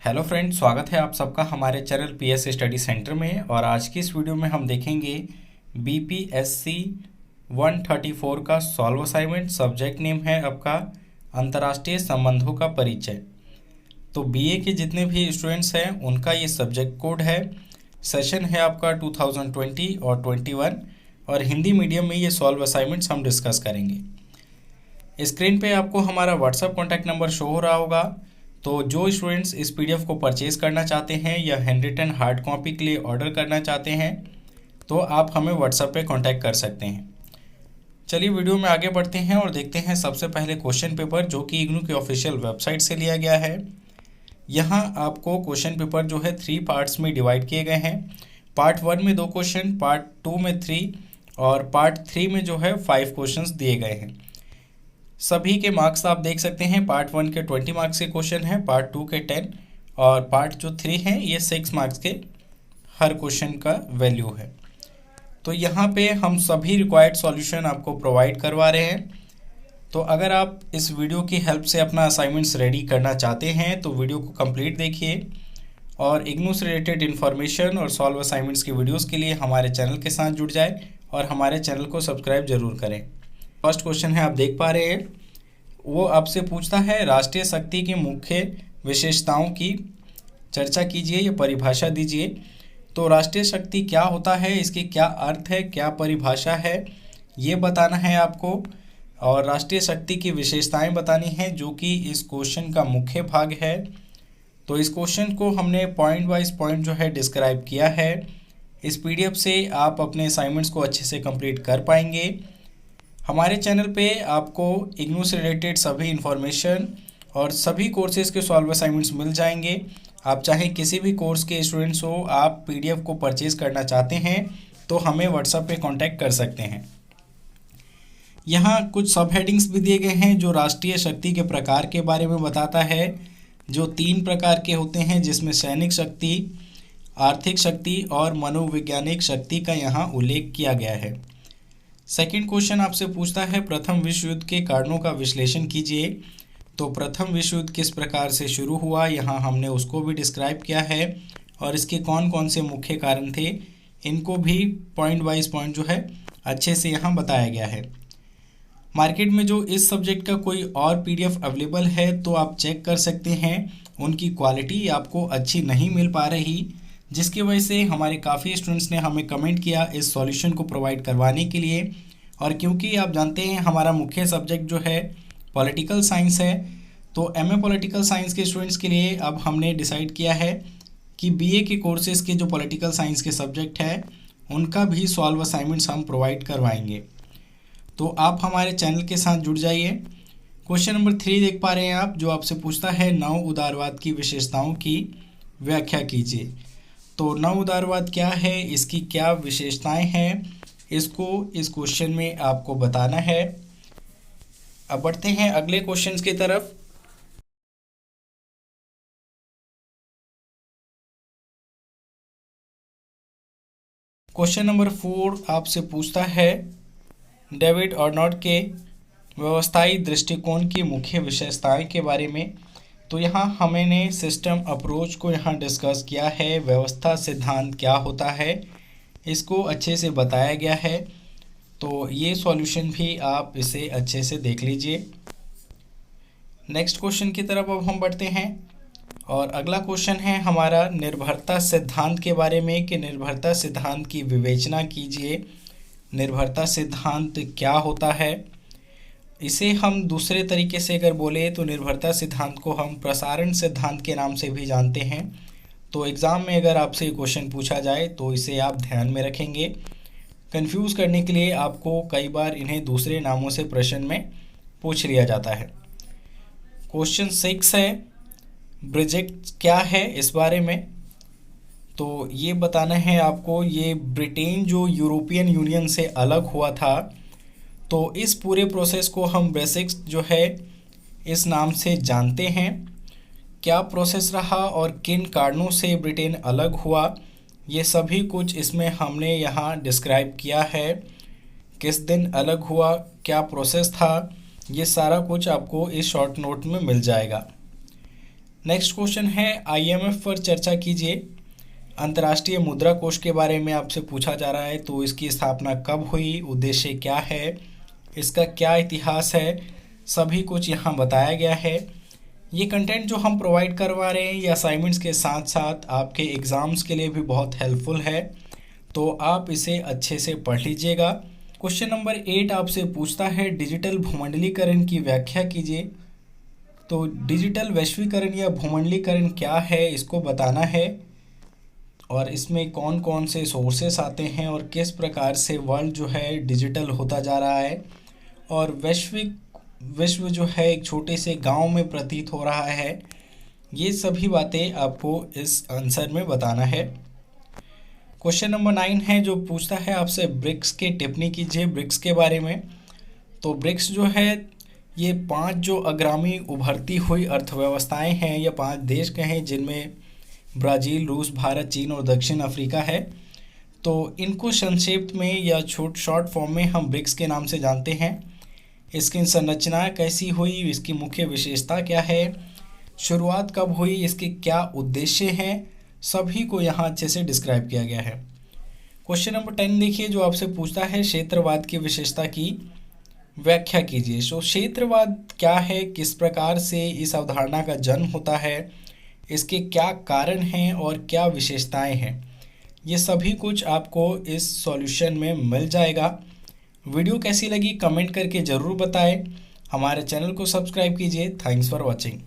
Hello friends, स्वागत है आप सबका हमारे चैनल पीएस स्टडी सेंटर में। और आज की इस वीडियो में हम देखेंगे बीपीएससी 134 का सॉल्व असाइनमेंट। सब्जेक्ट नेम है आपका अंतर्राष्ट्रीय संबंधों का परिचय। तो बीए के जितने भी स्टूडेंट्स हैं उनका ये सब्जेक्ट कोड है। सेशन है आपका 2020 और 21 और हिंदी मीडियम में ये सॉल्व असाइनमेंट्स हम डिस्कस करेंगे। स्क्रीन पे आपको हमारा व्हाट्सएप कॉन्टैक्ट नंबर शो हो रहा होगा। तो जो स्टूडेंट्स इस पीडीएफ को परचेज़ करना चाहते हैं या हैंड रिटन हार्ड कॉपी के लिए ऑर्डर करना चाहते हैं तो आप हमें व्हाट्सएप पे कांटेक्ट कर सकते हैं। चलिए वीडियो में आगे बढ़ते हैं और देखते हैं सबसे पहले क्वेश्चन पेपर, जो कि इग्नू की ऑफिशियल वेबसाइट से लिया गया है। यहाँ आपको क्वेश्चन पेपर जो है 3 पार्ट्स में डिवाइड किए गए हैं। पार्ट 1 में 2 क्वेश्चन, पार्ट 2 में 3 और पार्ट 3 में जो है 5 क्वेश्चंस दिए गए हैं। सभी के मार्क्स आप देख सकते हैं। पार्ट 1 के 20 मार्क्स के क्वेश्चन हैं, पार्ट 2 के 10 और पार्ट जो 3 हैं ये 6 मार्क्स के हर क्वेश्चन का वैल्यू है। तो यहाँ पे हम सभी रिक्वायर्ड सॉल्यूशन आपको प्रोवाइड करवा रहे हैं। तो अगर आप इस वीडियो की हेल्प से अपना असाइनमेंट्स रेडी करना चाहते हैं तो वीडियो को कंप्लीट देखिए और इग्नू से रिलेटेड इन्फॉर्मेशन और सॉल्व असाइनमेंट्स की वीडियोज़ के लिए हमारे चैनल के साथ जुड़ जाए और हमारे चैनल को सब्सक्राइब जरूर करें। फर्स्ट क्वेश्चन है, आप देख पा रहे हैं, वो आपसे पूछता है राष्ट्रीय शक्ति की मुख्य विशेषताओं की चर्चा कीजिए या परिभाषा दीजिए। तो राष्ट्रीय शक्ति क्या होता है, इसके क्या अर्थ है, क्या परिभाषा है, ये बताना है आपको। और राष्ट्रीय शक्ति की विशेषताएं बतानी हैं, जो कि इस क्वेश्चन का मुख्य भाग है। तो इस क्वेश्चन को हमने पॉइंट वाइज पॉइंट जो है डिस्क्राइब किया है। इस पीडीएफ से आप अपने असाइनमेंट्स को अच्छे से कंप्लीट कर पाएंगे। हमारे चैनल पे आपको इग्नू से रिलेटेड सभी इन्फॉर्मेशन और सभी कोर्सेज़ के सॉल्व असाइनमेंट्स मिल जाएंगे। आप चाहे किसी भी कोर्स के स्टूडेंट्स हो, आप पीडीएफ को परचेज़ करना चाहते हैं तो हमें व्हाट्सएप पे कांटेक्ट कर सकते हैं। यहाँ कुछ सब हेडिंग्स भी दिए गए हैं जो राष्ट्रीय शक्ति के प्रकार के बारे में बताता है, जो 3 प्रकार के होते हैं, जिसमें सैनिक शक्ति, आर्थिक शक्ति और मनोवैज्ञानिक शक्ति का यहाँ उल्लेख किया गया है। सेकंड क्वेश्चन आपसे पूछता है प्रथम विश्व युद्ध के कारणों का विश्लेषण कीजिए। तो प्रथम विश्व युद्ध किस प्रकार से शुरू हुआ, यहाँ हमने उसको भी डिस्क्राइब किया है और इसके कौन कौन से मुख्य कारण थे, इनको भी पॉइंट वाइज पॉइंट जो है अच्छे से यहाँ बताया गया है। मार्केट में जो इस सब्जेक्ट का कोई और पीडीएफ अवेलेबल है तो आप चेक कर सकते हैं, उनकी क्वालिटी आपको अच्छी नहीं मिल पा रही, जिसकी वजह से हमारे काफ़ी स्टूडेंट्स ने हमें कमेंट किया इस सॉल्यूशन को प्रोवाइड करवाने के लिए। और क्योंकि आप जानते हैं हमारा मुख्य सब्जेक्ट जो है पॉलिटिकल साइंस है, तो एमए पॉलिटिकल साइंस के स्टूडेंट्स के लिए अब हमने डिसाइड किया है कि बीए के कोर्सेज़ के जो पॉलिटिकल साइंस के सब्जेक्ट हैं उनका भी सॉल्व असाइनमेंट्स हम प्रोवाइड करवाएंगे। तो आप हमारे चैनल के साथ जुड़ जाइए। क्वेश्चन नंबर 3 देख पा रहे हैं आप, जो आपसे पूछता है नव उदारवाद की विशेषताओं की व्याख्या कीजिए। तो नव उदारवाद क्या है, इसकी क्या विशेषताएं हैं, इसको इस क्वेश्चन में आपको बताना है। अब बढ़ते हैं अगले क्वेश्चंस की तरफ। क्वेश्चन नंबर 4 आपसे पूछता है डेविड अर्नोल्ट के व्यवस्थाई दृष्टिकोण की मुख्य विशेषताएं के बारे में। तो यहाँ हमने सिस्टम अप्रोच को यहाँ डिस्कस किया है। व्यवस्था सिद्धांत क्या होता है इसको अच्छे से बताया गया है। तो ये सॉल्यूशन भी आप इसे अच्छे से देख लीजिए। नेक्स्ट क्वेश्चन की तरफ अब हम बढ़ते हैं और अगला क्वेश्चन है हमारा निर्भरता सिद्धांत के बारे में, कि निर्भरता सिद्धांत की विवेचना कीजिए। निर्भरता सिद्धांत क्या होता है, इसे हम दूसरे तरीके से अगर बोले तो निर्भरता सिद्धांत को हम प्रसारण सिद्धांत के नाम से भी जानते हैं। तो एग्ज़ाम में अगर आपसे क्वेश्चन पूछा जाए तो इसे आप ध्यान में रखेंगे। कंफ्यूज करने के लिए आपको कई बार इन्हें दूसरे नामों से प्रश्न में पूछ लिया जाता है। क्वेश्चन 6 है ब्रेक्जिट क्या है, इस बारे में तो ये बताना है आपको। ये ब्रिटेन जो यूरोपियन यूनियन से अलग हुआ था, तो इस पूरे प्रोसेस को हम ब्रेक्जिट जो है इस नाम से जानते हैं। क्या प्रोसेस रहा और किन कारणों से ब्रिटेन अलग हुआ, ये सभी कुछ इसमें हमने यहाँ डिस्क्राइब किया है। किस दिन अलग हुआ, क्या प्रोसेस था, ये सारा कुछ आपको इस शॉर्ट नोट में मिल जाएगा। नेक्स्ट क्वेश्चन है IMF पर चर्चा कीजिए। अंतर्राष्ट्रीय मुद्रा कोष के बारे में आपसे पूछा जा रहा है। तो इसकी स्थापना कब हुई, उद्देश्य क्या है, इसका क्या इतिहास है, सभी कुछ यहाँ बताया गया है। ये कंटेंट जो हम प्रोवाइड करवा रहे हैं ये असाइनमेंट्स के साथ साथ आपके एग्ज़ाम्स के लिए भी बहुत हेल्पफुल है, तो आप इसे अच्छे से पढ़ लीजिएगा। क्वेश्चन नंबर 8 आपसे पूछता है डिजिटल भूमंडलीकरण की व्याख्या कीजिए। तो डिजिटल वैश्वीकरण या भूमंडलीकरण क्या है इसको बताना है, और इसमें कौन कौन से सोर्सेस आते हैं और किस प्रकार से वर्ल्ड जो है डिजिटल होता जा रहा है, और विश्व जो है एक छोटे से गांव में प्रतीत हो रहा है। ये सभी बातें आपको इस आंसर में बताना है। क्वेश्चन नंबर 9 है जो पूछता है आपसे ब्रिक्स के टिप्पणी कीजिए ब्रिक्स के बारे में। तो ब्रिक्स जो है ये 5 जो अग्रणी उभरती हुई अर्थव्यवस्थाएं हैं या 5 देश कहें, जिनमें ब्राज़ील, रूस, भारत, चीन और दक्षिण अफ्रीका है। तो इनको संक्षेप में या शॉर्ट फॉर्म में हम ब्रिक्स के नाम से जानते हैं। इसकी संरचना कैसी हुई, इसकी मुख्य विशेषता क्या है, शुरुआत कब हुई, इसके क्या उद्देश्य हैं, सभी को यहाँ अच्छे से डिस्क्राइब किया गया है। क्वेश्चन नंबर 10 देखिए जो आपसे पूछता है क्षेत्रवाद की विशेषता की व्याख्या कीजिए। तो क्षेत्रवाद क्या है, किस प्रकार से इस अवधारणा का जन्म होता है, इसके क्या कारण हैं और क्या विशेषताएं हैं, ये सभी कुछ आपको इस सॉल्यूशन में मिल जाएगा। वीडियो कैसी लगी कमेंट करके ज़रूर बताएं। हमारे चैनल को सब्सक्राइब कीजिए। Thanks for watching.